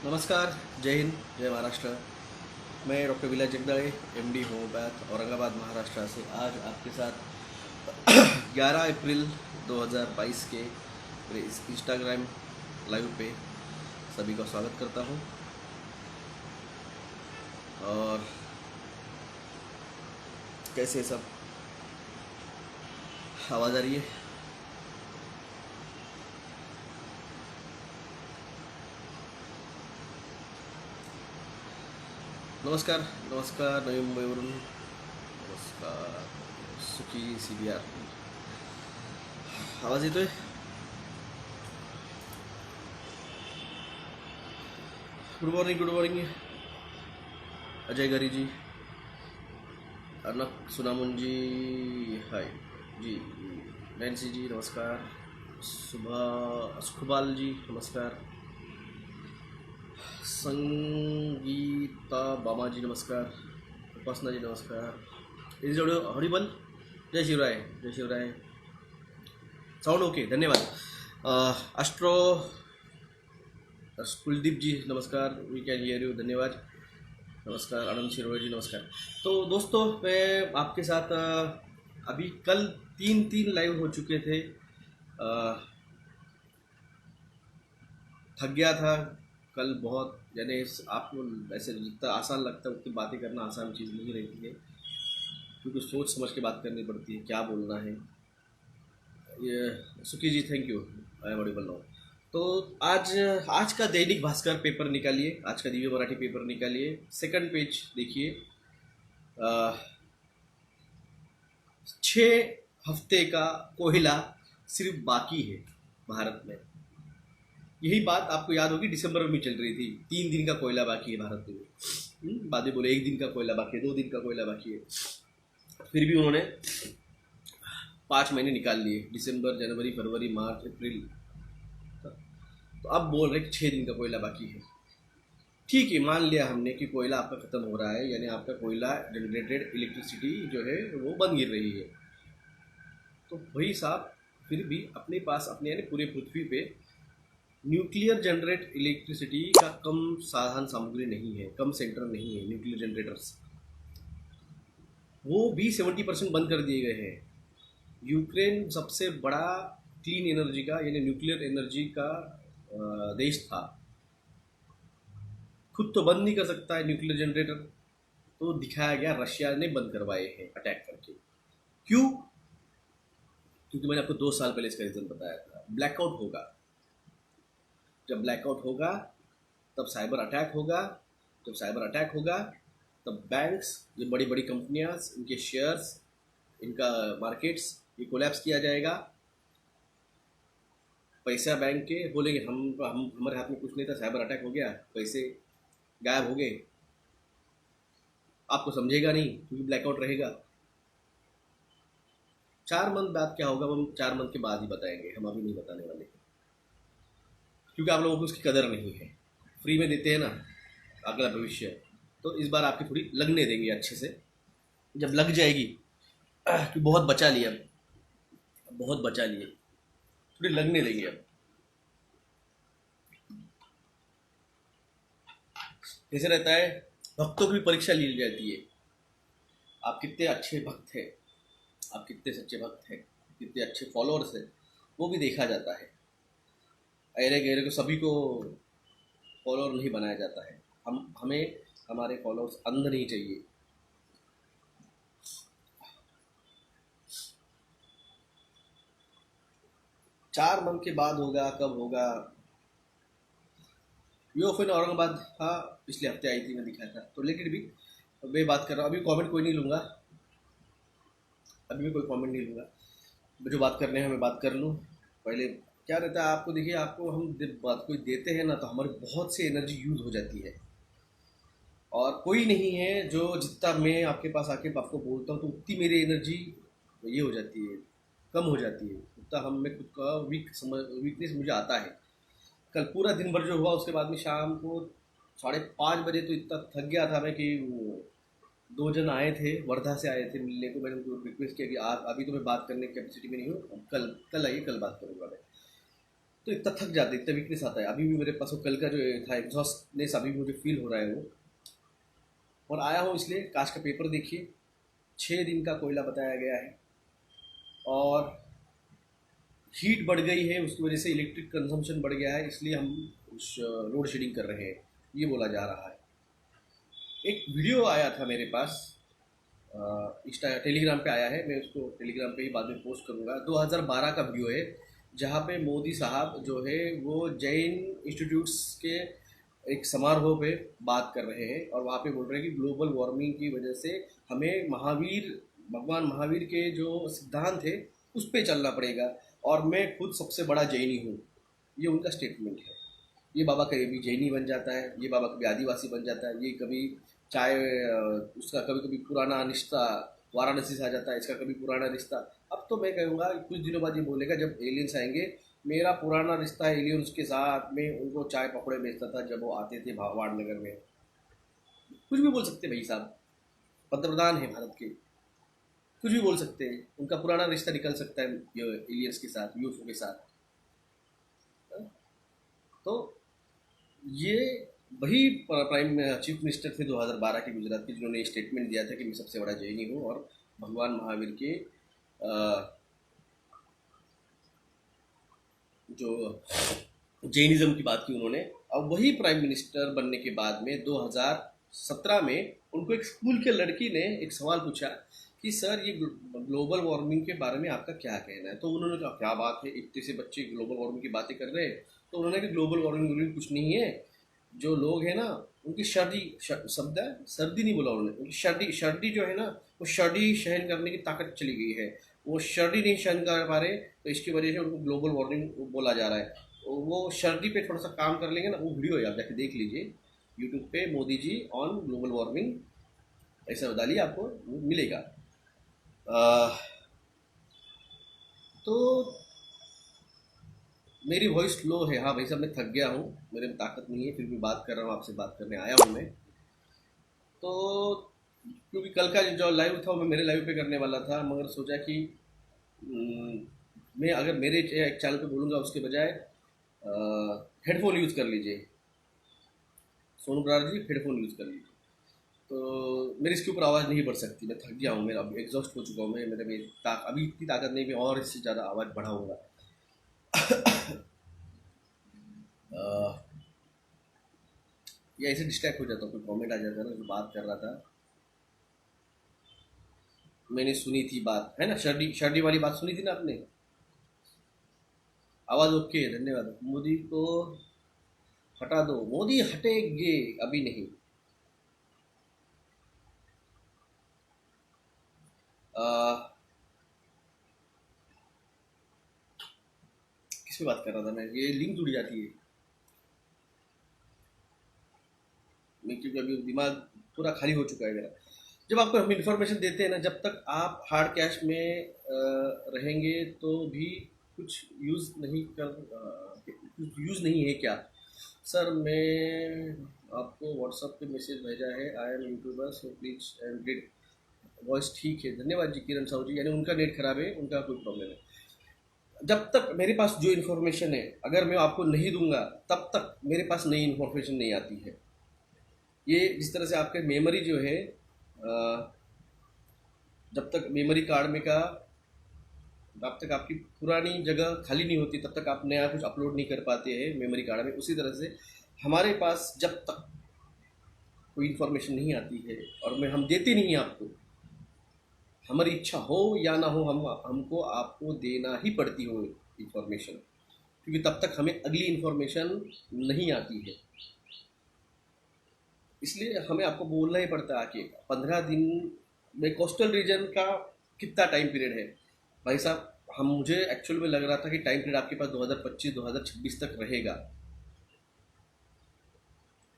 नमस्कार, जय हिंद, जय महाराष्ट्र। मैं डॉक्टर विलास जगदाळे, एमडी होम्योपैथ, औरंगाबाद महाराष्ट्र से आज आपके साथ 11 अप्रैल 2022 के मेरे इस इंस्टाग्राम लाइव पे सभी का स्वागत करता हूँ। और कैसे सब आवाज़ आ रही है? नमस्कार, नमस्कार नवी मुंबईवरून, नमस्कार सुखी CBR। आवाज येतोय? Good morning, good morning Ajay गरी जी, अर्नक सुनामुन जी, हाय जी, नैन्सी जी नमस्कार, सुबह सुखबाल जी नमस्कार, संगीता बामा जी नमस्कार, उपासना जी नमस्कार। Is audio Audible? जय शिवराय, जय शिवराय। साउंड ओके, धन्यवाद। एस्ट्रो कुलदीप जी नमस्कार, वी कैन हियर यू, धन्यवाद। नमस्कार आनंद शिरोळे जी नमस्कार। तो दोस्तों, मैं आपके साथ अभी कल तीन लाइव हो चुके थे। थक गया था कल बहुत, यानी आपको ऐसे जितना आसान लगता है उतनी बातें करना आसान चीज़ नहीं रहती है, क्योंकि सोच समझ के बात करनी पड़ती है, क्या बोलना है। ये Sukhi ji thank you, I am audible now. तो आज आज का दैनिक भास्कर पेपर निकालिए, आज का दिव्य मराठी पेपर निकालिए, सेकंड पेज देखिए। 6 हफ्ते का कोयला सिर्फ बाकी है भारत में। यही बात आपको याद होगी, दिसंबर में चल रही थी, 3 दिन का कोयला बाकी है भारत में। बाद में बोले 1 दिन का कोयला बाकी है, 2 दिन का कोयला बाकी है। फिर भी उन्होंने 5 महीने निकाल लिए, दिसंबर, जनवरी, फरवरी, मार्च, अप्रैल। तो अब बोल रहे कि 6 दिन का कोयला बाकी है। ठीक है, मान लिया हमने कि कोयला आपका खत्म हो रहा है, यानी आपका कोयला जनरेटेड इलेक्ट्रिसिटी जो है वो बंद गिर रही है। तो भाई साहब, फिर भी अपने पास, अपने यानी पूरे पृथ्वी पे न्यूक्लियर जनरेट इलेक्ट्रिसिटी का कम साधन सामग्री नहीं है, कम सेंटर नहीं है। न्यूक्लियर जनरेटर्स वो भी 70% बंद कर दिए गए हैं। यूक्रेन सबसे बड़ा क्लीन एनर्जी का यानी न्यूक्लियर एनर्जी का देश था, खुद तो बंद नहीं कर सकता है न्यूक्लियर जनरेटर, तो दिखाया गया रशिया ने बंद करवाए हैं अटैक करके। क्यों? क्योंकि मैंने आपको 2 साल पहले इसका रीज़न बताया था, ब्लैकआउट होगा। जब ब्लैकआउट होगा तब साइबर अटैक होगा, जब साइबर अटैक होगा तब बैंक्स, ये बड़ी बड़ी कंपनियां, इनके शेयर्स, इनका मार्केट्स, ये कोलैप्स किया जाएगा। पैसा बैंक के बोलेंगे हम हमारे हाथ में कुछ नहीं था, साइबर अटैक हो गया, पैसे गायब हो गए। आपको समझेगा नहीं क्योंकि ब्लैकआउट रहेगा। 4 मंथ बाद क्या होगा, हम 4 मंथ के बाद ही बताएंगे, हम अभी नहीं बताने वाले, क्योंकि आप लोगों को उसकी कदर नहीं है। फ्री में देते हैं ना अगला भविष्य, तो इस बार आपकी थोड़ी लगने देंगे अच्छे से। जब लग जाएगी कि बहुत बचा लिया, बहुत बचा लिए, थोड़ी लगने देंगे। अब कैसे रहता है, भक्तों की भी परीक्षा ली जाती है। आप कितने अच्छे भक्त हैं, आप कितने सच्चे भक्त हैं, कितने अच्छे फॉलोअर्स हैं, वो भी देखा जाता है। अरे गहरे को सभी को फॉलोअर नहीं बनाया जाता है। हमें हमारे फॉलोअर्स अंध नहीं चाहिए। चार मंथ के बाद होगा, कब होगा? यूएफओ ने औरंगाबाद, हाँ पिछले हफ्ते आई थी, मैं दिखाया था। तो रिलेटेड भी मैं बात कर रहा हूँ, अभी कमेंट कोई नहीं लूँगा, अभी मैं कोई कमेंट नहीं लूँगा। जो बात करने हैं मैं बात कर लूँ। पहले क्या रहता है, आपको देखिए, आपको हम बात कोई देते हैं ना, तो हमारी बहुत सी एनर्जी यूज़ हो जाती है। और कोई नहीं है जो, जितना मैं आपके पास आके आपको बोलता हूँ तो उतनी मेरी एनर्जी ये हो जाती है, कम हो जाती है। उतना हम में खुद का वीकनेस मुझे आता है। कल पूरा दिन भर जो हुआ, उसके बाद में शाम को 5:30 बजे तो इतना थक गया था मैं कि 2 जन आए थे, वर्धा से आए थे मिलने को। मैंने उनको रिक्वेस्ट किया कि आप अभी तो मैं बात करने की कैपेसिटी में नहीं हूँ, कल आइए, कल बात करूँगा मैं। तो इतना थक जाते, इतना वीकनेस आता है। अभी भी मेरे पास वो कल का जो था एग्जॉस्टनेस अभी मुझे फील हो रहा है वो। और आया हूँ इसलिए, काश का पेपर देखिए, 6 दिन का कोयला बताया गया है, और हीट बढ़ गई है, उसकी वजह से इलेक्ट्रिक कंजम्पशन बढ़ गया है, इसलिए हम लोड शेडिंग कर रहे हैं, ये बोला जा रहा है। एक वीडियो आया था मेरे पास, इंस्टा टेलीग्राम पे आया है, मैं उसको टेलीग्राम पे ही बाद में पोस्ट करूँगा। 2012 का वीडियो है, जहाँ पे मोदी साहब जो है वो जैन इंस्टीट्यूट्स के एक समारोह पे बात कर रहे हैं, और वहाँ पे बोल रहे हैं कि ग्लोबल वार्मिंग की वजह से हमें भगवान महावीर के जो सिद्धांत थे उस पर चलना पड़ेगा, और मैं खुद सबसे बड़ा जैनी हूँ, ये उनका स्टेटमेंट है। ये बाबा कभी जैनी बन जाता है, ये बाबा कभी आदिवासी बन जाता है, ये कभी चाहे उसका कभी कभी पुराना रिश्ता वाराणसी से आ जाता है, इसका कभी पुराना रिश्ता। अब तो मैं कहूँगा कुछ दिनों बाद ये बोलेगा जब एलियंस आएंगे, मेरा पुराना रिश्ता है एलियंस के साथ, मैं उनको चाय पकौड़े बेचता था जब वो आते थे वाड़नगर में। कुछ भी बोल सकते हैं भाई साहब, पंतप्रधान है भारत के, कुछ भी बोल सकते हैं, उनका पुराना रिश्ता निकल सकता है एलियंस के साथ, यूएफओ के साथ। तो ये वही प्राइम चीफ मिनिस्टर थे 2012 के गुजरात के, जिन्होंने स्टेटमेंट दिया था कि मैं सबसे बड़ा जैनी हूँ, और भगवान महावीर के जो जैनिज्म की बात की उन्होंने। और वही प्राइम मिनिस्टर बनने के बाद में 2017 में उनको एक स्कूल के लड़की ने एक सवाल पूछा कि सर ये ग्लोबल वार्मिंग के बारे में आपका क्या कहना है। तो उन्होंने कहा क्या बात है, इतने से बच्चे ग्लोबल वार्मिंग की बातें कर रहे हैं। तो उन्होंने कहा ग्लोबल वार्मिंग कुछ नहीं है, जो लोग हैं ना उनकी शब्द है, सर्दी नहीं बोला उन्होंने, उनकी सर्दी जो है ना, वो सर्दी सहन करने की ताकत चली गई है, वो सर्दी नहीं सहन कर पा रहे, तो इसकी वजह से उनको ग्लोबल वार्मिंग बोला जा रहा है। वो सर्दी पे थोड़ा सा काम कर लेंगे ना, वो वीडियो है, आप जाके देख लीजिए यूट्यूब पे, Modi ji on global warming, ऐसा डालिए आपको मिलेगा। तो मेरी वॉइस लो है, हाँ भाई साहब मैं थक गया हूँ, मेरे में ताकत नहीं है, फिर भी बात कर रहा हूँ, आपसे बात करने आया हूँ मैं। तो क्योंकि कल का जो लाइव था वो मैं मेरे लाइव पे करने वाला था, मगर सोचा कि मैं अगर मेरे एक चैनल पे बोलूँगा उसके बजाय हेडफोन यूज़ कर लीजिए, सोनू बरार जी हेडफोन यूज़ कर लीजिए, तो मेरे इसके ऊपर आवाज़ नहीं बढ़ सकती, मैं थक गया हूँ, मेरा अभी एग्जॉस्ट हो चुका हूँ मैं, मेरे में अभी इतनी ताकत नहीं, मैं और इससे ज़्यादा आवाज़ बढ़ाऊँगा। या ऐसे डिस्ट्रैक्ट हो जाता हूँ, कोई कमेंट आ जाता है ना, जो बात कर रहा था मैंने सुनी थी बात, है ना, शर्डी शर्डी वाली बात सुनी थी ना आपने। आवाज़ ओके है, धन्यवाद। मोदी को हटा दो, मोदी हटेंगे अभी नहीं। किस पे बात कर रहा था मैं, ये लिंक जुड़ जाती है, मैं क्योंकि अभी दिमाग पूरा खाली हो चुका है मेरा। जब आपको हम इंफॉर्मेशन देते हैं ना, जब तक आप हार्ड कैश में रहेंगे तो भी कुछ यूज़ नहीं कुछ यूज़ नहीं है क्या। सर मैं आपको व्हाट्सएप पे मैसेज भेजा है, I am YouTuber so please and read voice. ठीक है, धन्यवाद जी किरण साहू जी, यानी उनका नेट खराब है, उनका कोई प्रॉब्लम है। जब तक मेरे पास जो इन्फॉर्मेशन है अगर मैं आपको नहीं दूंगा, तब तक मेरे पास नई इन्फॉर्मेशन नहीं आती है। ये जिस तरह से आपके मेमोरी जो है, जब तक मेमोरी कार्ड में का तब तक आपकी पुरानी जगह खाली नहीं होती, तब तक आप नया कुछ अपलोड नहीं कर पाते हैं मेमोरी कार्ड में। उसी तरह से हमारे पास जब तक कोई इन्फॉर्मेशन नहीं आती है, और मैं हम देते नहीं हैं आपको, हमारी इच्छा हो या ना हो, हमको आपको देना ही पड़ती हो इन्फॉर्मेशन, क्योंकि तब तक हमें अगली इन्फॉर्मेशन नहीं आती है। इसलिए हमें आपको बोलना ही पड़ता है कि 15 दिन में कोस्टल रीजन का कितना टाइम पीरियड है। भाई साहब मुझे एक्चुअल में लग रहा था कि टाइम पीरियड आपके पास 2025-2026 तक रहेगा,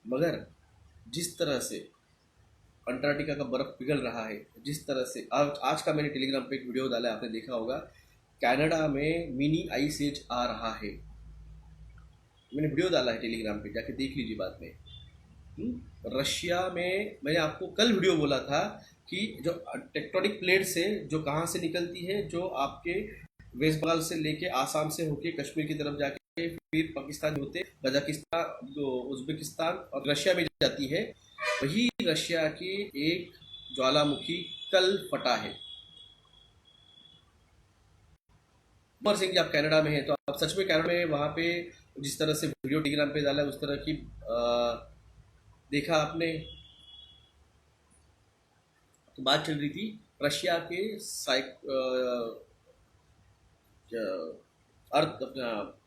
मगर जिस तरह से अंटार्कटिका का बर्फ पिघल रहा है, जिस तरह से आज का मैंने टेलीग्राम पे एक वीडियो डाला है, आपने देखा होगा, कनाडा में मिनी आइस एज आ रहा है। मैंने वीडियो डाला है टेलीग्राम पे, जाके देख लीजिए बाद में। रशिया में मैंने आपको कल वीडियो बोला था कि जो टेक्टोनिक प्लेट से जो कहाँ से निकलती है, जो आपके वेस्ट बंगाल से लेके आसाम से होके कश्मीर की तरफ जाके फिर पाकिस्तान होते, कजाकिस्तान, जो उज्बेकिस्तान और रशिया में जाती है। वही रशिया की एक ज्वालामुखी कल फटा है। उमर सिंह जी, आप कनाडा में हैं, तो आप सच में कनाडा में वहाँ पे जिस तरह से वीडियो टेलीग्राम पे डाला है, उस तरह की देखा आपने? तो बात चल रही थी रशिया के अर्थ अपना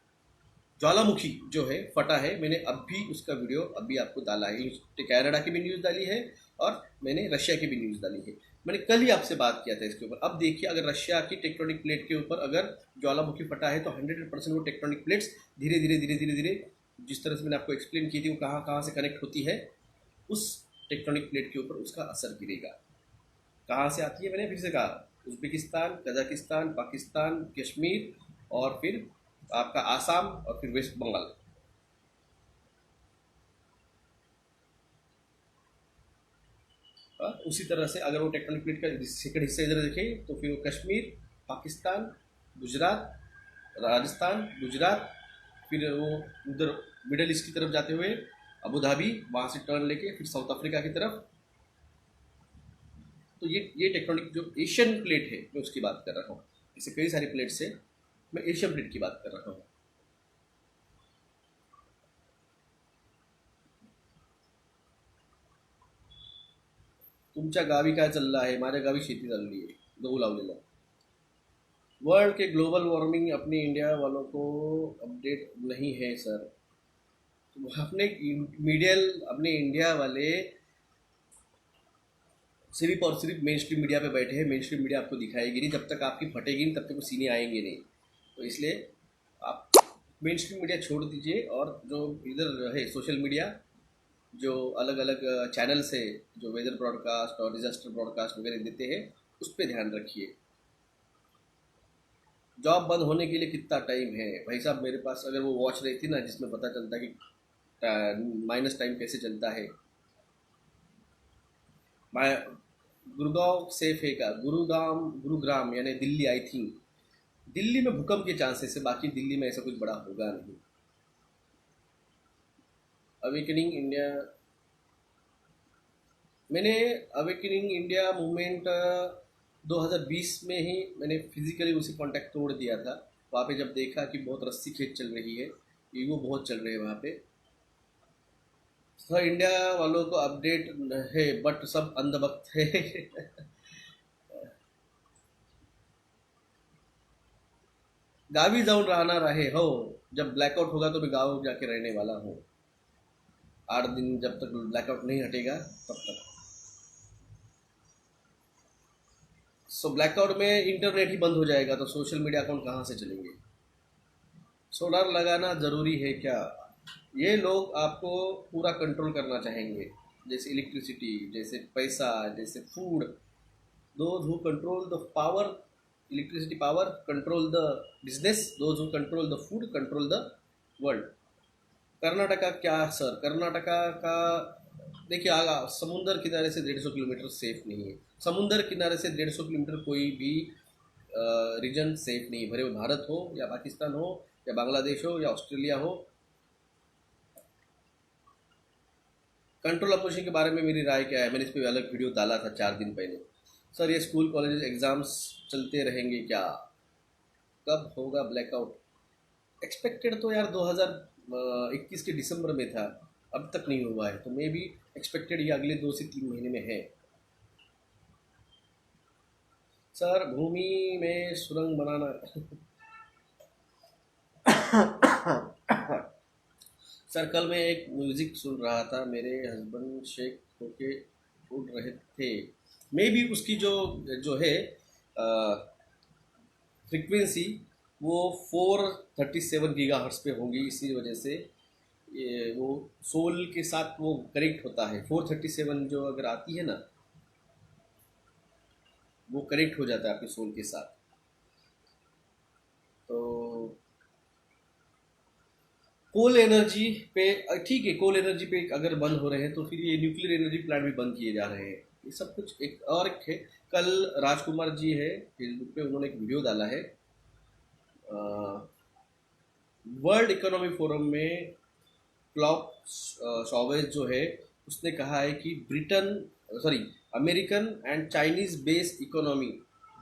ज्वालामुखी जो है फटा है। मैंने अभी उसका वीडियो अभी आपको डाला है। कनाडा की भी न्यूज़ डाली है और मैंने रशिया की भी न्यूज़ डाली है। मैंने कल ही आपसे बात किया था इसके ऊपर। अब देखिए, अगर रशिया की टेक्टोनिक प्लेट के ऊपर अगर ज्वालामुखी फटा है तो 100% वो टेक्टोनिक प्लेट्स धीरे धीरे धीरे धीरे धीरे, जिस तरह से मैंने आपको एक्सप्लेन की थी, वो कहाँ कहाँ से कनेक्ट होती है, उस टेक्टोनिक प्लेट के ऊपर उसका असर गिरेगा। कहाँ से आती है, मैंने फिर से कहा, उज्बेकिस्तान, कजाकिस्तान, पाकिस्तान, कश्मीर और फिर आपका आसाम और फिर वेस्ट बंगाल। उसी तरह से अगर वो टेक्टोनिक प्लेट का सेकंड हिस्सा इधर देखें तो फिर वो कश्मीर, पाकिस्तान, गुजरात, राजस्थान, गुजरात, फिर वो उधर मिडल ईस्ट की तरफ जाते हुए अबू धाबी, वहाँ से टर्न लेके फिर साउथ अफ्रीका की तरफ। तो ये टेक्टोनिक जो एशियन प्लेट है, मैं उसकी बात कर रहा हूँ। ऐसे कई सारी प्लेट्स है, मैं एशियन प्लेट की बात कर रहा हूँ। तुमच्या गावी काय चाललं आहे? माझ्या गावी शेती चालली आहे, गहू लावलेला. वर्ल्ड के ग्लोबल वार्मिंग अपने इंडिया वालों को अपडेट नहीं है सर। तो अपने मीडिया, अपने इंडिया वाले सिर्फ और सिर्फ मेन स्ट्रीम मीडिया पे बैठे हैं। मेन स्ट्रीम मीडिया आपको दिखाएगी नहीं, जब तक आपकी फटेगी नहीं तब तक वो सीने आएंगे नहीं। तो इसलिए आप मेन स्ट्रीम मीडिया छोड़ दीजिए और जो इधर है सोशल मीडिया, जो अलग अलग चैनल्स है जो वेदर ब्रॉडकास्ट और डिजास्टर ब्रॉडकास्ट वगैरह देते हैं, उस पर ध्यान रखिए। जॉब बंद होने के लिए कितना टाइम है भाई साहब? मेरे पास अगर वो वॉच रही थी ना, जिसमें पता चलता कि माइनस टाइम कैसे चलता है। मैं गुड़गांव सेफ है का, गुरुग्राम यानी दिल्ली, आई थिंक दिल्ली में भूकंप के चांसेस है, बाकी दिल्ली में ऐसा कुछ बड़ा होगा नहीं। अवेकनिंग इंडिया, मैंने अवेकनिंग इंडिया मूवमेंट 2020 में ही मैंने फिजिकली उसी कांटेक्ट तोड़ दिया था। वहाँ पे जब देखा कि बहुत रस्सी खेच चल रही है, ईगो बहुत चल रहे हैं वहाँ पे। सर इंडिया वालों को अपडेट है बट सब अंधभक्त है। गावी जाऊन राहणार आहे हो, जब ब्लैकआउट होगा तो मैं गाँव जाके रहने वाला हूँ। 8 दिन जब तक ब्लैकआउट नहीं हटेगा तब तक। सो ब्लैकआउट में इंटरनेट ही बंद हो जाएगा तो सोशल मीडिया अकाउंट कहाँ से चलेंगे? सोलर लगाना ज़रूरी है क्या? ये लोग आपको पूरा कंट्रोल करना चाहेंगे, जैसे इलेक्ट्रिसिटी, जैसे पैसा, जैसे food. Those who control the power, electricity power control the business, those who control the food control the world. Karnataka क्या सर? कर्नाटका का देखिए, आगा समुंदर किनारे से 150 किलोमीटर सेफ नहीं है। समुंदर किनारे से 150 किलोमीटर कोई भी रीजन सेफ नहीं है, भले वो भारत हो या पाकिस्तान हो या बांग्लादेश हो या ऑस्ट्रेलिया हो। कंट्रोल अपोजिशन के बारे में मेरी राय क्या है? मैंने इस पर अलग वीडियो डाला था 4 दिन पहले। सर ये स्कूल कॉलेज एग्ज़ाम्स चलते रहेंगे क्या? कब होगा ब्लैकआउट? एक्सपेक्टेड तो यार 2021 के दिसंबर में था, अब तक नहीं हुआ है, तो मे भी एक्सपेक्टेड ये अगले 2 से 3 महीने में है। सर भूमि में सुरंग बनाना। सर कल मैं एक म्यूज़िक सुन रहा था, मेरे हस्बैंड शेक होके उड़ रहे थे। मे बी उसकी जो जो है फ्रीक्वेंसी वो 437 गीगाहर्ट्ज़ पे होगी, इसी वजह से ये वो सोल के साथ वो कनेक्ट होता है। 437 जो अगर आती है ना, वो कनेक्ट हो जाता है आपके सोल के साथ। तो कोल एनर्जी पे ठीक है, कोल एनर्जी पे अगर बंद हो रहे हैं तो फिर ये न्यूक्लियर एनर्जी प्लांट भी बंद किए जा रहे हैं। ये सब कुछ एक और एक है। कल राजकुमार जी है फेसबुक पे, उन्होंने एक वीडियो डाला है। वर्ल्ड इकोनॉमिक फोरम में क्लॉस शॉवेज जो है उसने कहा है कि Britain sorry American and Chinese based economy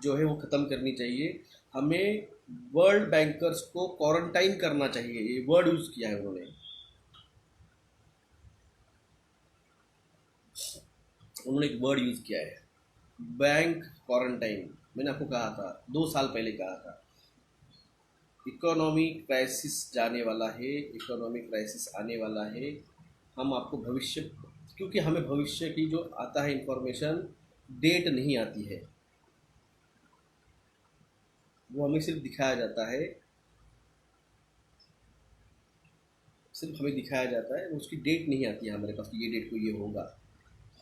जो है वो ख़त्म करनी चाहिए। हमें वर्ल्ड बैंकर्स को क्वारंटाइन करना चाहिए, ये वर्ड यूज़ किया है उन्होंने। उन्होंने एक वर्ड यूज़ किया है, बैंक क्वारंटाइन। मैंने आपको कहा था, 2 साल पहले कहा था, इकोनॉमी क्राइसिस जाने वाला है, इकोनॉमी क्राइसिस आने वाला है। हम आपको भविष्य, क्योंकि हमें भविष्य की जो आता है इंफॉर्मेशन डेट नहीं आती है, वो हमें सिर्फ दिखाया जाता है, सिर्फ हमें दिखाया जाता है, उसकी डेट नहीं आती है हमारे पास कि ये डेट को ये होगा।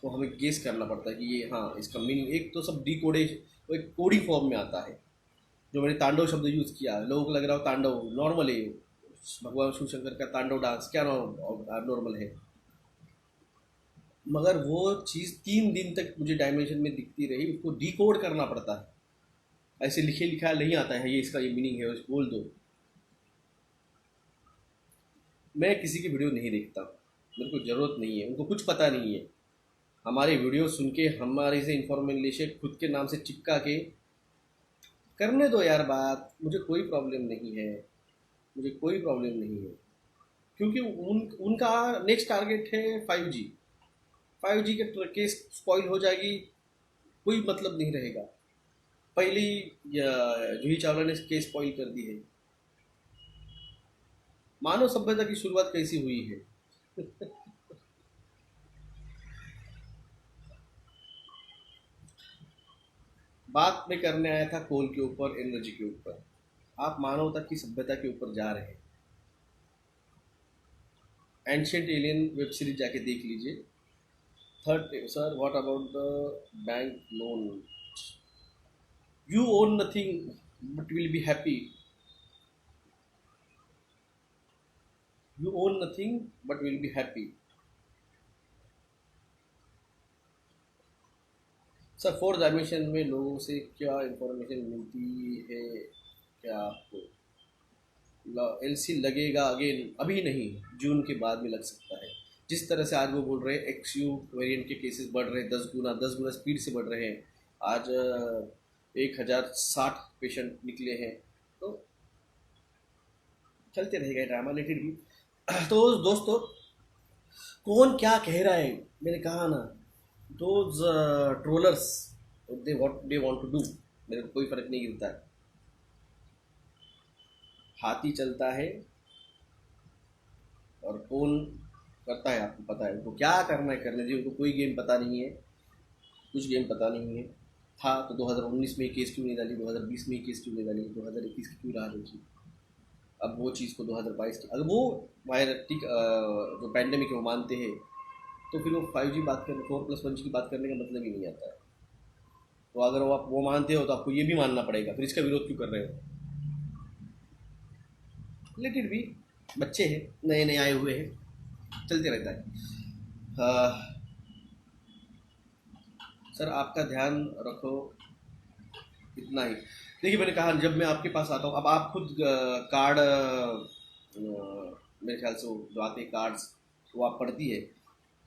तो हमें गेस करना पड़ता है कि ये, हाँ इसका मीनिंग, एक तो सब वो एक कोडिंग फॉर्म में आता है। जो मैंने तांडव शब्द यूज़ किया, लोगों को लग रहा हो तांडव नॉर्मल है, भगवान शिव शंकर का तांडव डांस क्या नॉर्मल है, मगर वो चीज़ 3 दिन तक मुझे डायमेंशन में दिखती रही, उसको डिकोड करना पड़ता है। ऐसे लिखे लिखा नहीं आता है ये इसका ये मीनिंग है उसको बोल दो। मैं किसी की वीडियो नहीं देखता, मेरे को ज़रूरत नहीं है, उनको कुछ पता नहीं है। हमारे वीडियो सुन के हमारे से इन्फॉर्मेशन खुद के नाम से चिपका के करने दो यार बात, मुझे कोई प्रॉब्लम नहीं है, मुझे कोई प्रॉब्लम नहीं है। क्योंकि उनका नेक्स्ट टारगेट है 5G। 5G के केस स्पॉइल हो जाएगी, कोई मतलब नहीं रहेगा। पहली जूही चावला ने केस स्पॉइल कर दी है। मानव सभ्यता की शुरुआत कैसी हुई है? बात मैं करने आया था कोल के ऊपर, एनर्जी के ऊपर। आप मानवता की सभ्यता के ऊपर जा रहे हैं। एंशियंट एलियन वेब सीरीज जाके देख लीजिए। Third, sir what about the bank loan? You own nothing but will be happy. You own nothing but will be happy. Sir 4 dimension में लोगों से क्या इंफॉर्मेशन मिलती है क्या आपको? एलसी लगेगा अगेन? अभी नहीं, जून के बाद में लग सकता है। जिस तरह से आज वो बोल रहे हैं XU वेरिएंट के केसेस बढ़ रहे हैं, 10 गुना स्पीड से बढ़ रहे हैं। आज 1060 पेशेंट निकले हैं। तो चलते रहेगा ड्रामा लेटेड भी। तो दोस्तों, कौन क्या कह रहा है, मैंने कहा ना, those trollers they what they want to do, मेरे को कोई फर्क नहीं गिरता है। हाथी चलता है और कौन करता है आपको पता है, उनको क्या करना है करने दीजिए, उनको कोई गेम पता नहीं है, कुछ गेम पता नहीं है। था तो 2019 में केस क्यों नहीं डाली, 2020 में केस क्यों नहीं डाली, 2021 की क्यों राह देखी? अब वो चीज़ को 2022 की, अगर वो वायरटिक जो पैंडेमिक है वो मानते हैं, तो फिर वो 5G बात करने, 4+1G की बात करने का मतलब ही नहीं आता है। तो अगर वो आप वो मानते हो तो आपको ये भी मानना पड़ेगा, फिर इसका विरोध क्यों कर रहे हो? लेकिन भी बच्चे हैं, नए नए आए हुए हैं, चलते रहता है। सर आपका ध्यान रखो, इतना ही। देखिए मैंने कहा जब मैं आपके पास आता हूँ, अब आप खुद कार्ड, मेरे ख्याल से वो जो आते हैं कार्ड्स, वो आप पढ़ती है,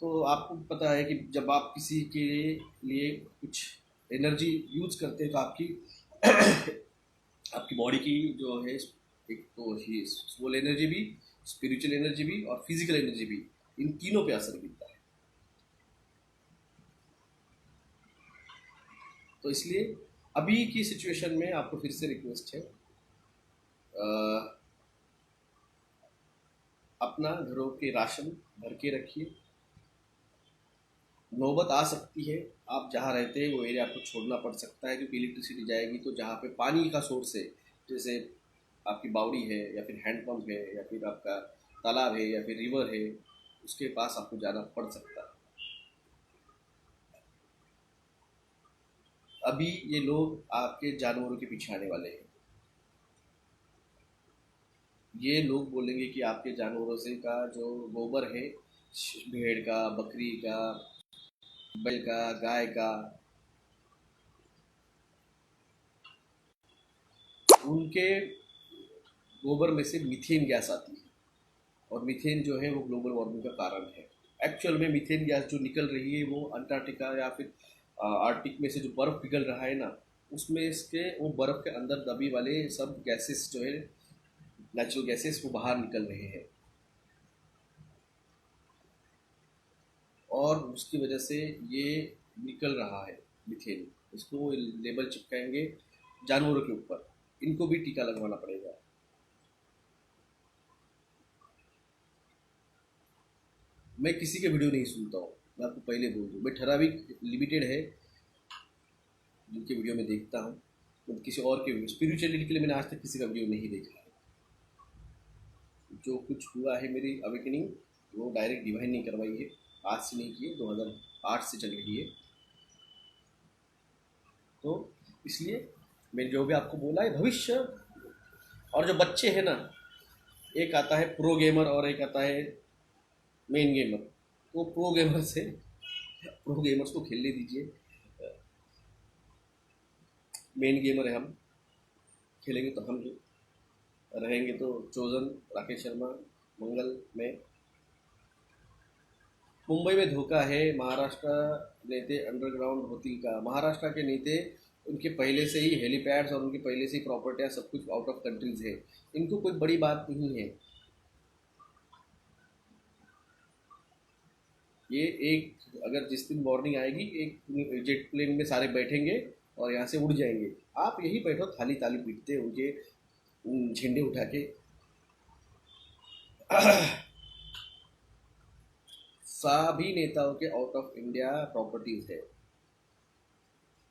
तो आपको पता है कि जब आप किसी के लिए कुछ एनर्जी यूज करते हैं तो आपकी आपकी बॉडी की जो है, एक तो ही सोल एनर्जी भी, स्पिरिचुअल एनर्जी भी और फिजिकल एनर्जी भी, इन तीनों पे असर गिरता है। तो इसलिए अभी की सिचुएशन में आपको फिर से रिक्वेस्ट है, अपना घरों के राशन भर के रखिए। नौबत आ सकती है, आप जहाँ रहते हैं वो एरिया आपको छोड़ना पड़ सकता है, क्योंकि इलेक्ट्रिसिटी जाएगी। तो जहाँ पे पानी का सोर्स है, जैसे आपकी बावड़ी है या फिर हैंडपम्प है या फिर आपका तालाब है या फिर रिवर है, उसके पास आपको जाना पड़ सकता है। अभी ये लोग आपके जानवरों के पीछे आने वाले हैं। ये लोग बोलेंगे कि आपके जानवरों से का जो गोबर है, भेड़ का, बकरी का, बैल का, गाय का, उनके गोबर में से मीथेन गैस आती है, और मीथेन जो है वो ग्लोबल वार्मिंग का कारण है। एक्चुअल में मीथेन गैस जो निकल रही है वो अंटार्कटिका या फिर आर्कटिक में से जो बर्फ़ पिघल रहा है ना, उसमें इसके वो बर्फ़ के अंदर दबी वाले सब गैसेस जो है, नेचुरल गैसेस, वो बाहर निकल रहे हैं, और उसकी वजह से ये निकल रहा है मीथेन। इसको लेबल चिपकाएंगे जानवरों के ऊपर, इनको भी टीका लगवाना पड़ेगा। मैं किसी के वीडियो नहीं सुनता हूँ, मैं आपको पहले बोल दूँ। मैं ठराविक लिमिटेड है जिनके वीडियो में देखता हूँ, तो किसी और के वीडियो, स्पिरिचुअलिटी के लिए मैंने आज तक किसी का वीडियो नहीं देखा है। जो कुछ हुआ है मेरी अवेकनिंग, वो डायरेक्ट डिवाइन नहीं करवाई है, आज से नहीं की है, 2008 से चल रही है। तो इसलिए मैंने जो भी आपको बोला है भविष्य, और जो बच्चे हैं ना, एक आता है प्रो गेमर और एक आता है मेन गेमर। वो प्रो गेमर्स को खेलने दीजिए, मेन गेमर है हम, खेलेंगे तो हम ही रहेंगे। तो चोजन, राकेश शर्मा, मंगल में। मुंबई में धोखा है, महाराष्ट्र नेते अंडरग्राउंड होतील का। महाराष्ट्र के नेते, उनके पहले से ही हेलीपैड्स और उनकी पहले से ही प्रॉपर्टियाँ सब कुछ आउट ऑफ कंट्रीज है, इनको कोई बड़ी बात नहीं है। ये एक, अगर जिस दिन वार्निंग आएगी, एक जेट प्लेन में सारे बैठेंगे और यहाँ से उड़ जाएंगे। आप यही बैठो थाली ताली पीटते उनके झंडे उठा के। सभी नेताओं के आउट ऑफ इंडिया प्रॉपर्टीज है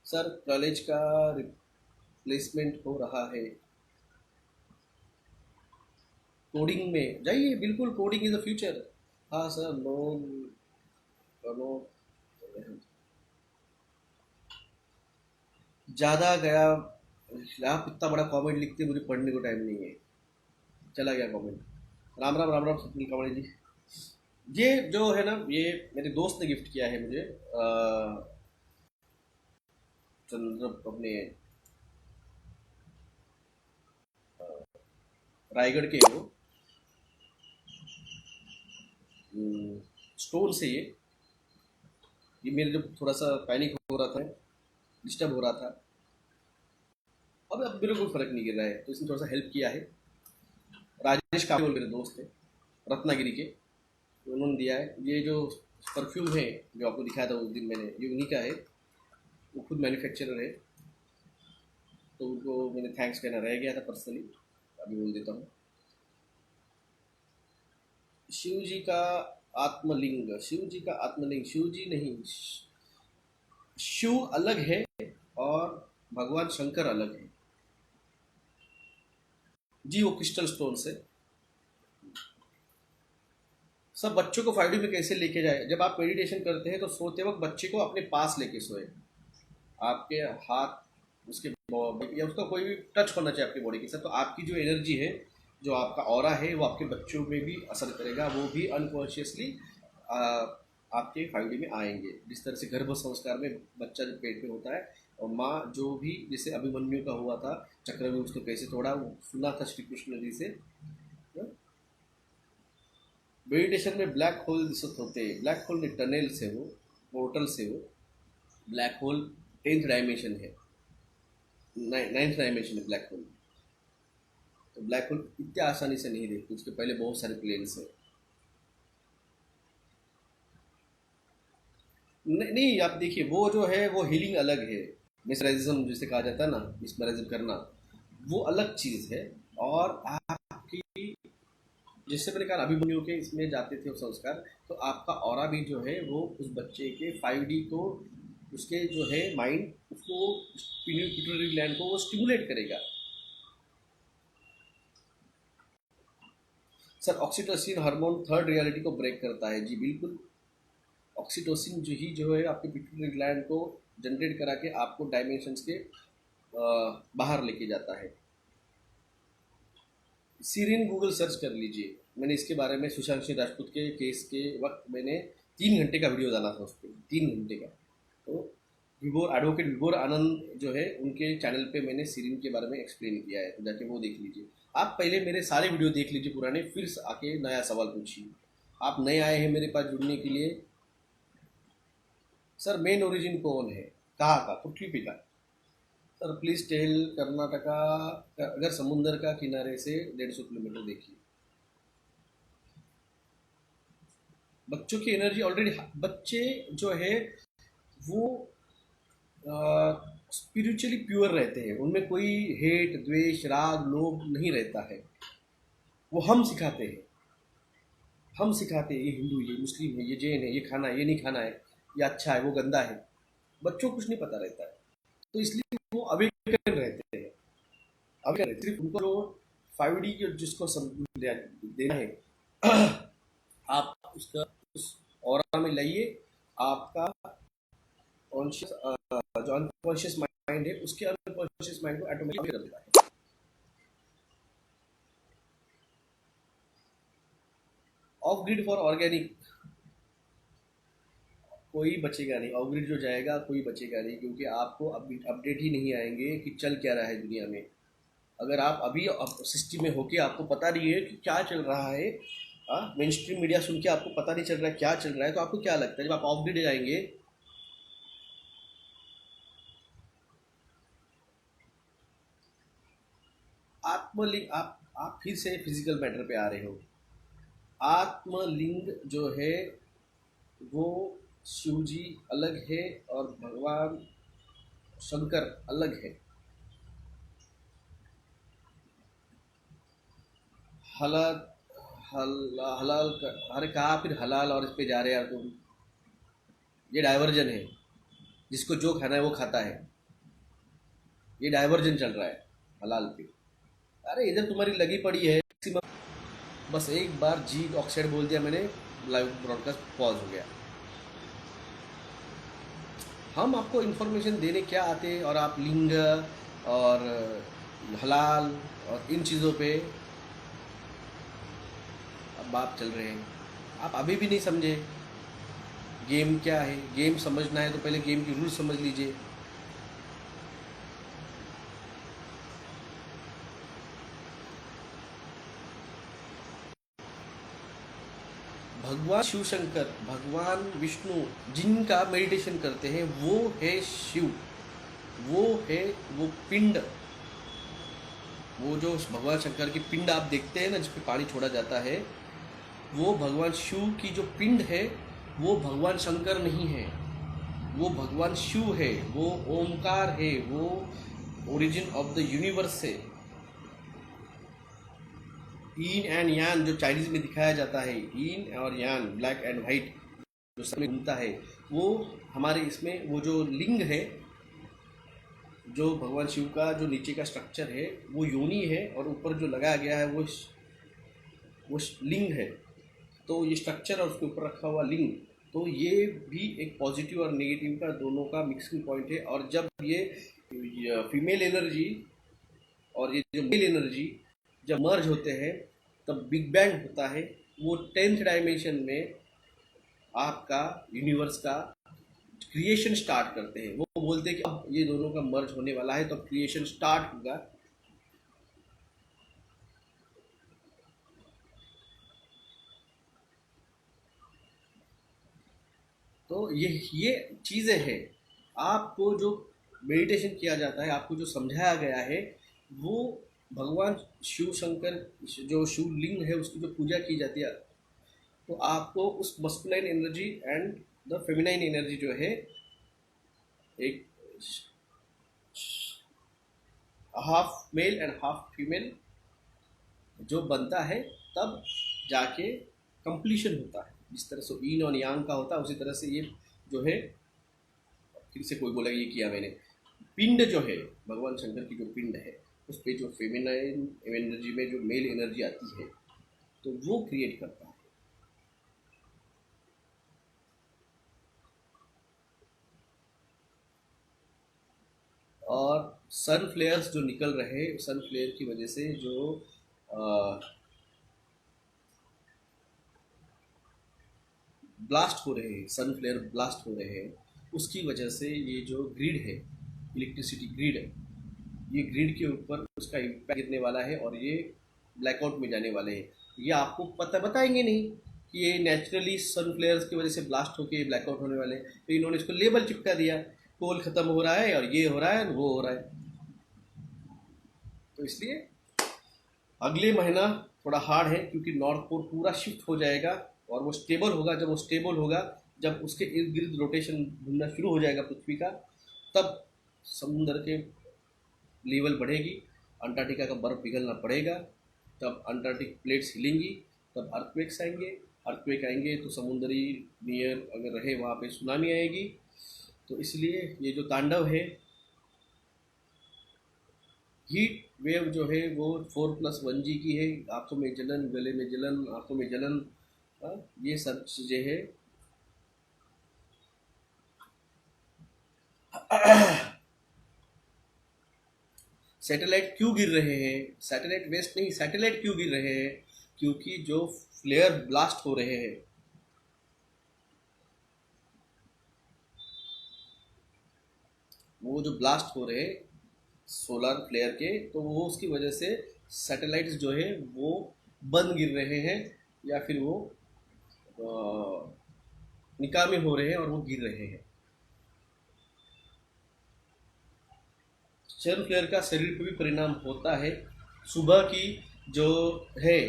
सर। कॉलेज का रिप्लेसमेंट हो रहा है, कोडिंग में जाइए, बिल्कुल कोडिंग इज द फ्यूचर। हाँ सर, नो नो, ज़्यादा गया। आप इतना बड़ा कमेंट लिखते, मुझे पढ़ने को टाइम नहीं है, चला गया कमेंट। राम राम, राम राम स्वप्निल कांवड़े जी। ये जो है ना, ये मेरे दोस्त ने गिफ्ट किया है मुझे, चंद्र अपने रायगढ़ के हैं वो, स्टोन से ये मेरे जब थोड़ा सा पैनिक हो रहा था, डिस्टर्ब हो रहा था, अब मेरे को फर्क नहीं गिर रहा है, तो इसने थोड़ा सा हेल्प किया है। राजेश काबोल मेरे दोस्त हैं, रत्नागिरी के, तो उन्होंने दिया है। ये जो परफ्यूम है जो आपको दिखाया था उस दिन मैंने, ये उन्हीं का है, वो खुद मैन्युफैक्चरर है, तो उनको मैंने थैंक्स कहना रह गया था पर्सनली, अभी बोल देता हूँ। शिव जी का आत्मलिंग, शिव जी का आत्मलिंग, शिव जी नहीं, शिव अलग है और भगवान शंकर अलग है जी। वो क्रिस्टल स्टोन से। सब बच्चों को 5D में कैसे लेके जाए, जब आप मेडिटेशन करते हैं तो सोते वक्त बच्चे को अपने पास लेके सोए, आपके हाथ उसके या उसका कोई भी टच होना चाहिए आपकी बॉडी के साथ, तो आपकी जो एनर्जी है, जो आपका ऑरा है, वो आपके बच्चों में भी असर करेगा, वो भी अनकॉन्शियसली आपके 5D में आएंगे। जिस तरह से गर्भ संस्कार में बच्चा जब पेट में होता है, और माँ जो भी, जैसे अभिमन्यु का हुआ था, चक्रव्यूह उसको कैसे तोड़ा, वो सुना था श्री कृष्ण जी से। मेडिटेशन में ब्लैक होल दिसत होते, ब्लैक होल नहीं, टनल से, वो पोर्टल से, वो ब्लैक होल 10th डायमेंशन है, 9th डायमेंशन है ब्लैक होल। तो ब्लैक होल इतने आसानी से नहीं देखते, उसके पहले बहुत सारे प्लेन्स हैं। नहीं, आप देखिए, वो जो है वो हीलिंग अलग है, मिसराइजिज्म जिसे कहा जाता है ना, मिसमराइजिम करना, वो अलग चीज़ है। और आपकी, जैसे मैंने कहा अभिमन्यु के इसमें जाते थे वो संस्कार, तो आपका ऑरा भी जो है वो उस बच्चे के 5D को, उसके जो है माइंड, उसको पिट्यूटरी ग्लैंड को वो स्टिमुलेट करेगा। Sir, oxytocin hormone third reality को ब्रेक करता है जी, बिल्कुल। ऑक्सीटोसिन जो है आपके पिट्यूटरी ग्लैंड को जनरेट करा के आपको डायमेंशंस के बाहर लेके जाता है। सीरिन गूगल सर्च कर लीजिए, मैंने इसके बारे में सुशांत सिंह राजपूत के केस के वक्त मैंने 3 घंटे का वीडियो डाला था उस पर, 3 घंटे का। तो विभोर एडवोकेट विभोर आनंद जो है उनके चैनल पे मैंने सीरीन के बारे में एक्सप्लेन किया है, तो जाके वो देख लीजिए। आप पहले मेरे सारे वीडियो देख लीजिए पुराने, फिर आके नया सवाल पूछिए। आप नए आए हैं मेरे पास जुड़ने के लिए। सर मेन ओरिजिन कौन है, कहाँ का, पृथ्वी का? सर प्लीज टेल कर्नाटका, अगर समुंदर का किनारे से 150 किलोमीटर देखिए। बच्चों की एनर्जी ऑलरेडी, बच्चे जो है वो स्पिरिचुअली प्योर रहते हैं, उनमें कोई हेट द्वेष राग लोभ नहीं रहता है। वो हम सिखाते हैं, हम सिखाते हैं ये हिंदू ये मुस्लिम है ये जैन है, ये खाना है ये नहीं खाना है, ये अच्छा है वो गंदा है। बच्चों को कुछ नहीं पता रहता है, तो इसलिए वो अवेकन रहते हैं। अवेकन रहते सिर्फ उनको जो 5D जिसको देना है आप उसका उस ऑरा में लाइए। आपका कॉन्शियस जो अनकॉन्शियस माइंड है उसके अनकॉन्शियस माइंड को ऑटोमेटिक कर देता है। ऑफ ग्रिड फॉर ऑर्गेनिक कोई बचेगा नहीं, ऑफ ग्रिड जो जाएगा कोई बचेगा नहीं, क्योंकि आपको अपडेट ही नहीं आएंगे कि चल क्या रहा है दुनिया में। अगर आप अभी सिस्टम में होके आपको पता नहीं है कि क्या चल रहा है, मेन स्ट्रीम मीडिया सुन के आपको पता नहीं चल रहा है क्या चल रहा है, तो आपको क्या लगता है जब आप ऑफ ग्रिड जाएंगे? आत्मलिंग, आप फिर से फिजिकल मैटर पे आ रहे हो। आत्मलिंग जो है वो शिव जी अलग है और भगवान शंकर अलग है। हलाल हलाल अरे कहाँ फिर हलाल और इस पे जा रहे यार तुम? ये डाइवर्जन है, जिसको जो खाना है वो खाता है, ये डाइवर्जन चल रहा है हलाल पे। अरे इधर तुम्हारी लगी पड़ी है बस एक बार जी ऑक्साइड बोल दिया मैंने, लाइव ब्रॉडकास्ट पॉज हो गया। हम आपको इन्फॉर्मेशन देने क्या आते हैं और आप लिंग और हलाल और इन चीज़ों पे अब बात चल रहे हैं। आप अभी भी नहीं समझे गेम क्या है। गेम समझना है तो पहले गेम की रूल समझ लीजिए। भगवान शिव शंकर, भगवान विष्णु जिनका मेडिटेशन करते हैं वो है शिव, वो है वो पिंड। वो जो भगवान शंकर की पिंड आप देखते हैं ना जिस पे पानी छोड़ा जाता है, वो भगवान शिव की जो पिंड है वो भगवान शंकर नहीं है, वो भगवान शिव है, वो ओमकार है, वो ओरिजिन ऑफ द यूनिवर्स है। yin एंड यान जो चाइनीज में दिखाया जाता है, yin और यान ब्लैक एंड वाइट जो समय घूमता है, वो हमारे इसमें वो जो लिंग है, जो भगवान शिव का जो नीचे का स्ट्रक्चर है वो योनि है और ऊपर जो लगाया गया है वो लिंग है। तो ये स्ट्रक्चर और उसके ऊपर रखा हुआ लिंग, तो ये भी एक पॉजिटिव और नेगेटिव का दोनों का मिक्सिंग पॉइंट है। और जब ये फीमेल एनर्जी और ये जो मेल एनर्जी जब मर्ज होते हैं तब बिग बैंग होता है। वो 10th डायमेंशन में आपका यूनिवर्स का क्रिएशन स्टार्ट करते हैं। वो बोलते हैं कि अब ये दोनों का मर्ज होने वाला है तो क्रिएशन स्टार्ट होगा। तो ये चीज़ें हैं। आपको जो मेडिटेशन किया जाता है, आपको जो समझाया गया है, वो भगवान शिव शंकर जो शिवलिंग है उसकी जो पूजा की जाती है, तो आपको उस masculine energy and the feminine energy जो है एक half male and half female जो बनता है, तब जाके कंप्लीशन होता है। जिस तरह से इन और यांग का होता है उसी तरह से ये जो है, फिर से कोई बोला ये किया मैंने, पिंड जो है भगवान शंकर की जो पिंड है उस पर जो फेमिनाइन एनर्जी में जो मेल एनर्जी आती है तो वो क्रिएट करता है। और सन फ्लेयर्स जो निकल रहे हैं, सन फ्लेयर की वजह से जो ब्लास्ट हो रहे हैं, सन फ्लेयर ब्लास्ट हो रहे हैं, उसकी वजह से ये जो ग्रिड है, इलेक्ट्रिसिटी ग्रिड है, ये ग्रिड के ऊपर उसका इम्पैक्ट गिरने वाला है और ये ब्लैकआउट में जाने वाले हैं। ये आपको पता बताएंगे नहीं कि ये नेचुरली सन फ्लेयर्स की वजह से ब्लास्ट होकर ब्लैकआउट होने वाले हैं, तो इन्होंने इसको लेबल चिपका दिया, कोल खत्म हो रहा है और ये हो रहा है वो हो रहा है। तो इसलिए अगले महीना थोड़ा हार्ड है, क्योंकि नॉर्थ पोल पूरा शिफ्ट हो जाएगा और वो स्टेबल होगा। जब वो स्टेबल होगा, जब उसके इर्द गिर्द रोटेशन घूमना शुरू हो जाएगा पृथ्वी का, तब समुद्र के लेवल बढ़ेगी, अंटार्कटिका का बर्फ पिघलना पड़ेगा, तब अंटार्कटिक प्लेट्स हिलेंगी, तब अर्थक्वेक्स आएंगे। अर्थक्वेक आएंगे तो समुद्री नियर अगर रहे वहाँ पे सुनामी आएगी। तो इसलिए ये जो तांडव है, हीट वेव जो है वो 4+1G की है। आंखों में जलन, गले में जलन, आंखों में जलन, ये सब चीज़ें हैं। सैटेलाइट क्यों गिर रहे हैं? सैटेलाइट वेस्ट नहीं, सैटेलाइट क्यों गिर रहे हैं? क्योंकि जो फ्लेयर ब्लास्ट हो रहे हैं, वो जो ब्लास्ट हो रहे हैं सोलर फ्लेयर के, तो वो उसकी वजह से सैटेलाइट्स जो है वो बंद गिर रहे हैं, या फिर वो निकामी हो रहे हैं और वो गिर रहे हैं। सन फ्लेयर का शरीर पर भी परिणाम होता है। सुबह की जो है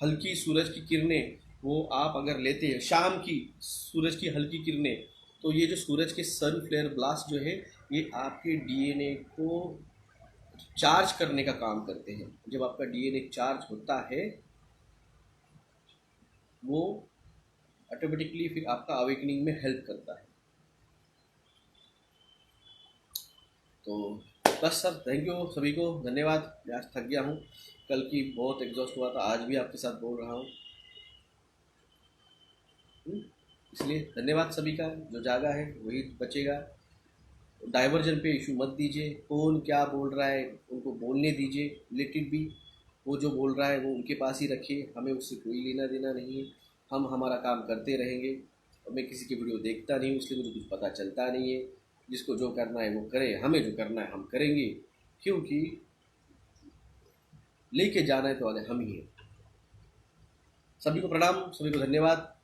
हल्की सूरज की किरणें, वो आप अगर लेते हैं, शाम की सूरज की हल्की किरणें, तो ये जो सूरज के सन फ्लेयर ब्लास्ट जो है, ये आपके डीएनए को चार्ज करने का काम करते हैं। जब आपका डीएनए चार्ज होता है, वो ऑटोमेटिकली फिर आपका अवेकनिंग में हेल्प करता है। तो बस सर, थैंक यू सभी को, धन्यवाद। मैं आज थक गया हूँ, कल की बहुत एग्जॉस्ट हुआ था, आज भी आपके साथ बोल रहा हूँ। इसलिए धन्यवाद सभी का। जो जागा है वही बचेगा। डाइवर्जन पे इशू मत दीजिए, कौन क्या बोल रहा है उनको बोलने दीजिए, रिलेटेड भी वो जो बोल रहा है वो उनके पास ही रखिए, हमें उससे कोई लेना देना नहीं है। हम हमारा काम करते रहेंगे। मैं किसी की वीडियो देखता नहीं हूँ, इसलिए मुझे कुछ पता चलता नहीं है। जिसको जो करना है वो करे, हमें जो करना है हम करेंगे, क्योंकि लेके जाना है तो आगे हम ही हैं। सभी को प्रणाम, सभी को धन्यवाद।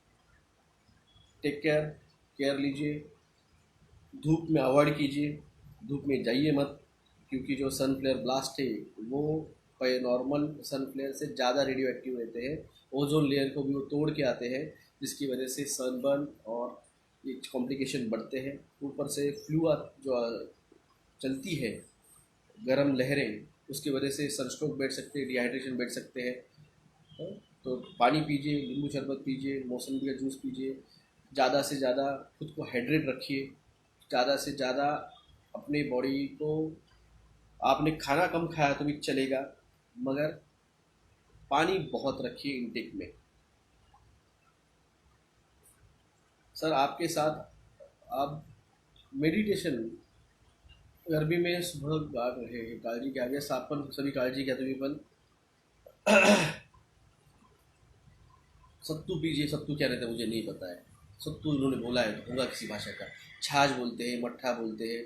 टेक केयर, केयर लीजिए। धूप में अवॉइड कीजिए, धूप में जाइए मत, क्योंकि जो सन फ्लेयर ब्लास्ट है वो नॉर्मल सन फ्लेयर से ज़्यादा रेडियो एक्टिव रहते हैं। ओजोन लेयर को भी वो तोड़ के आते हैं, जिसकी वजह से सनबर्न और ये कॉम्प्लिकेशन बढ़ते हैं। ऊपर से फ्लू जो चलती है, गर्म लहरें, उसकी वजह से सनस्ट्रोक बैठ सकते हैं, डिहाइड्रेशन बैठ सकते हैं। तो पानी पीजिए, नींबू शरबत पीजिए, मौसमी का जूस पीजिए, ज़्यादा से ज़्यादा खुद को हाइड्रेट रखिए। ज़्यादा से ज़्यादा अपने बॉडी को, आपने खाना कम खाया तो भी चलेगा, मगर पानी बहुत रखिए इनटेक में। सर आपके साथ आप मेडिटेशन गर्मी में सुबह गा रहे हैं, काळजी घ्या, यस आपण सभी काळजी घ्या तुम्ही पण। सत्तू पीजिए। सत्तू क्या रहता है मुझे नहीं पता है, सत्तू इन्होंने बोला है तो होगा किसी भाषा का। छाछ बोलते हैं, मट्ठा बोलते हैं।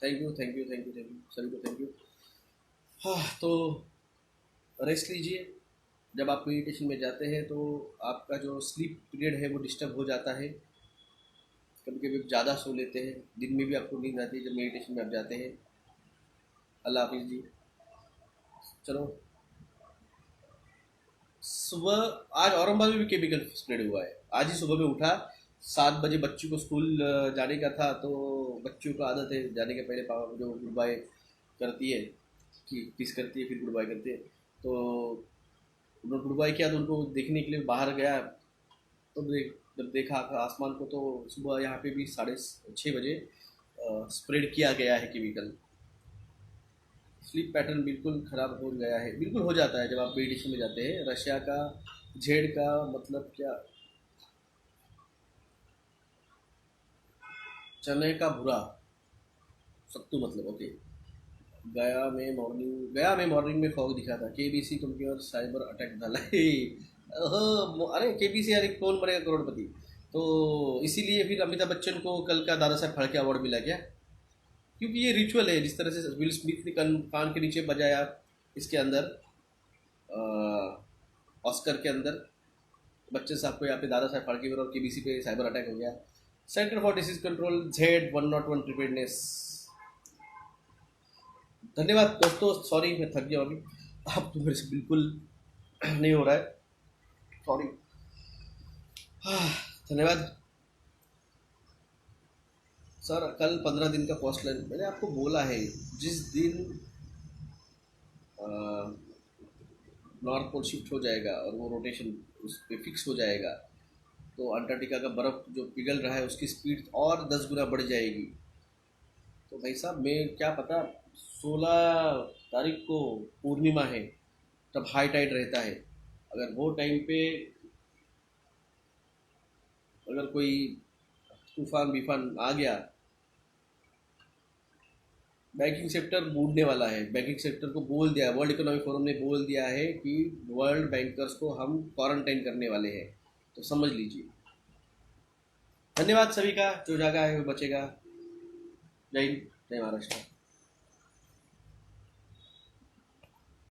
Thank you thank you thank you thank you सभी को थैंक यू। हाँ, तो रेस्ट लीजिए। जब आप मेडिटेशन में जाते हैं तो आपका जो स्लीप पीरियड है वो डिस्टर्ब हो जाता है। कभी कभी आप ज़्यादा सो लेते हैं, दिन में भी आपको नींद आती है जब मेडिटेशन में आप जाते हैं। अल्लाह हाफिज़ जी। चलो, सुबह आज औरंगाबाद में भी केमिकल स्प्रेड हुआ है। आज ही सुबह में उठा, 7 बजे बच्चों को स्कूल जाने का था, तो बच्चों को आदत है जाने के पहले पापा जो गुड बाय करती है, कि किस करती है, फिर गुड बाय करती है। तो उन्होंने गुड बाय किया, तो उनको देखने के लिए बाहर गया, तो जब देखा आसमान को, तो सुबह यहाँ पे भी 6:30 बजे स्प्रेड किया गया है केमिकल। स्लीप पैटर्न बिल्कुल ख़राब हो गया है, बिल्कुल हो जाता है जब आप मेडिटेशन में जाते हैं। रशिया का झेड का मतलब क्या? चने का भूरा, सत्तू मतलब, ओके। गया में मॉर्निंग में फॉग दिखा था, केबीसी कंपनी और साइबर अटैक झाला है। अरे केबीसी, अरे कौन बनेगा करोड़पति। तो इसीलिए फिर अमिताभ बच्चन को कल का दादा साहब फाल्के अवार्ड मिला क्या? क्योंकि ये रिचुअल है, जिस तरह से विल स्मिथ ने कान के नीचे बजाया इसके अंदर, ऑस्कर के अंदर, बच्चन साहब को यहाँ पे दादा साहब फाल्के और केबीसी पे साइबर अटैक हो गया। Centre for disease control Z101 preparedness. धन्यवाद दोस्तों, सॉरी मैं थक गया अभी, अब तो मेरे से बिल्कुल नहीं हो रहा है, सॉरी। धन्यवाद सर। कल 15 दिन का कॉस्ट लाइन मैंने आपको बोला है, जिस दिन नॉर्थ पोल शिफ्ट हो जाएगा और वो रोटेशन उस पर फिक्स हो जाएगा, तो अंटार्कटिका का बर्फ़ जो पिघल रहा है उसकी स्पीड और 10 गुना बढ़ जाएगी। तो भाई साहब, मैं क्या पता, 16 तारीख को पूर्णिमा है, तब हाई टाइड रहता है। अगर वो टाइम पे अगर कोई तूफान बीफान आ गया, बैंकिंग सेक्टर बूढ़ने वाला है। बैंकिंग सेक्टर को बोल दिया, वर्ल्ड इकोनॉमिक फोरम ने बोल दिया है कि वर्ल्ड बैंकर्स को हम क्वारंटाइन करने वाले हैं, तो समझ लीजिए। धन्यवाद सभी का, जो जागा है वो बचेगा। जय हिंद, जय महाराष्ट्र।